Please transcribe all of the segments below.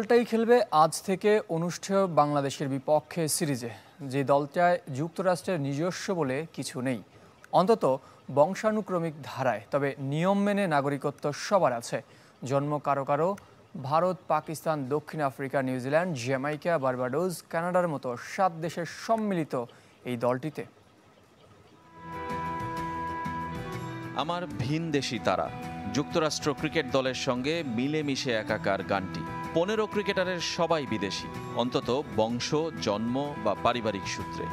দলটাই খেলবে আজ থেকে অনুষ্ঠেয় বাংলাদেশের বিপক্ষে সিরিজে। যে দলটায় যুক্তরাষ্ট্রের নিজস্ব বলে কিছু নেই, অন্তত বংশানুক্রমিক ধারায়, তবে নিয়ম মেনে নাগরিকত্ব সবার আছে। জন্ম কারো কারো ভারত, পাকিস্তান, দক্ষিণ আফ্রিকা, নিউজিল্যান্ড, জ্যামাইকা, বার্বাডোস, কানাডার মতো 7 দেশের সম্মিলিত এই দলটিতে। আমার ভিনদেশী তারা যুক্তরাষ্ট্র ক্রিকেট দলের সঙ্গে মিলেমিশে একাকার গানটি। 15 ক্রিকেটারের সবাই বিদেশি, অন্তত বংশ, জন্ম বা পারিবারিক সূত্রে।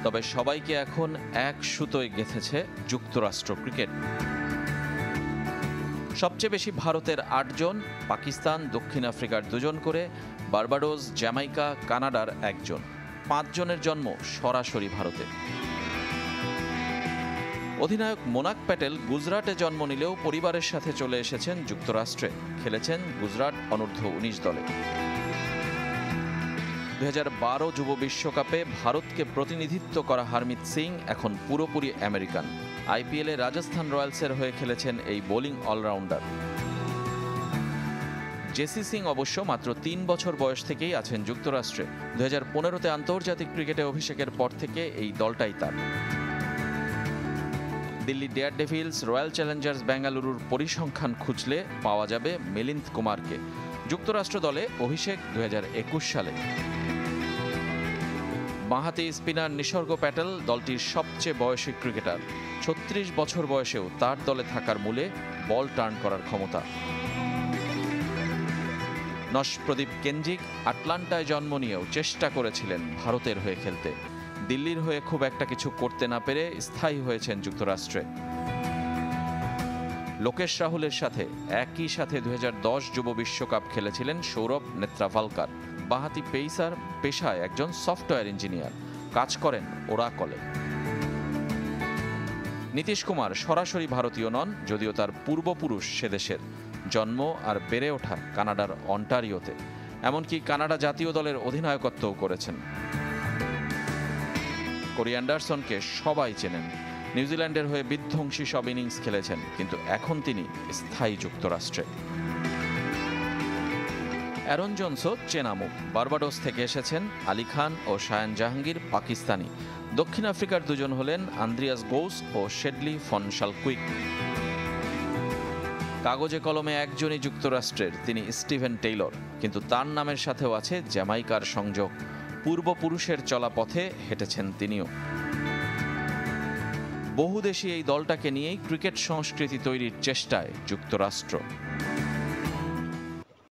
তবে সবাইকে এখন এক সুতোয় গেঁথেছে যুক্তরাষ্ট্র ক্রিকেট। সবচেয়ে বেশি ভারতের 8 জন, পাকিস্তান, দক্ষিণ আফ্রিকার 2 জন করে, বার্বাডোস, জ্যামাইকা, কানাডার 1 জন। 5 জনের জন্ম সরাসরি ভারতে। অধিনায়ক মোনাক প্যাটেল গুজরাটে জন্ম নিলেও পরিবারের সাথে চলে এসেছেন যুক্তরাষ্ট্রে। খেলেছেন গুজরাট অনূর্ধ্ব 19 দলে। 2012 যুব বিশ্বকাপে ভারতকে প্রতিনিধিত্ব করা হারমিত সিং এখন পুরোপুরি আমেরিকান। আইপিএলে রাজস্থান রয়্যালসের হয়ে খেলেছেন এই বোলিং অলরাউন্ডার। জেসি সিং অবশ্য মাত্র 3 বছর বয়স থেকেই আছেন যুক্তরাষ্ট্রে। 2015-তে আন্তর্জাতিক ক্রিকেটে অভিষেকের পর থেকে এই দলটাই তার। দিল্লি ডেয়ারডেভিলস, রয়্যাল চ্যালেঞ্জার্স বেঙ্গালুরুর পরিসংখ্যান খুঁজলে পাওয়া যাবে মিলিন্দ কুমারকে। যুক্তরাষ্ট্র দলে অভিষেক 2021 সালে। বাঁহাতি স্পিনার নিসর্গ প্যাটেল দলটির সবচেয়ে বয়সী ক্রিকেটার। 36 বছর বয়সেও তার দলে থাকার মূলে বল টার্ন করার ক্ষমতা। নশপ্রদীপ কেঞ্জিক আটলান্টায় জন্ম নিয়েও চেষ্টা করেছিলেন ভারতের হয়ে খেলতে। দিল্লির হয়ে খুব একটা কিছু করতে না পেরে স্থায়ী হয়েছেন যুক্তরাষ্ট্রে। লোকেশ রাহুলের সাথে একই সাথে 2010 যুব বিশ্বকাপ খেলেছিলেন সৌরভ নেত্রাভালকার। বাঁহাতি পেসার, পেশায় একজন সফটওয়্যার ইঞ্জিনিয়ার, কাজ করেন ওরাকলে। নীতিশ কুমার সরাসরি ভারতীয় নন, যদিও তার পূর্বপুরুষ সে দেশের। জন্ম আর বেড়ে ওঠা কানাডার অন্টারিওতে, এমনকি কানাডা জাতীয় দলের অধিনায়কত্বও করেছেন। কোরি অ্যান্ডারসনকে সবাই চেনেন। নিউজিল্যান্ডের হয়ে বিধ্বংসী সব ইনিংস খেলেছেন, কিন্তু এখন তিনি স্থায়ী যুক্তরাষ্ট্রে। অ্যারন জোন্সও চেনা মুখ। বার্বাডোস থেকে এসেছেন আলী খান ও শায়ান জাহাঙ্গীর, পাকিস্তানি। দক্ষিণ আফ্রিকার 2 জন হলেন আন্দ্রিয়াস গোস ও শেডলি ফন শালকুইক। কাগজে কলমে একজনই যুক্তরাষ্ট্রের, তিনি স্টিভেন টেইলর, কিন্তু তার নামের সাথেও আছে জ্যামাইকার সংযোগ। পূর্বপুরুষের চলা পথে হেঁটেছেন তিনিও। বহুদেশী এই দলটাকে নিয়েই ক্রিকেট সংস্কৃতি তৈরির চেষ্টায় যুক্তরাষ্ট্র।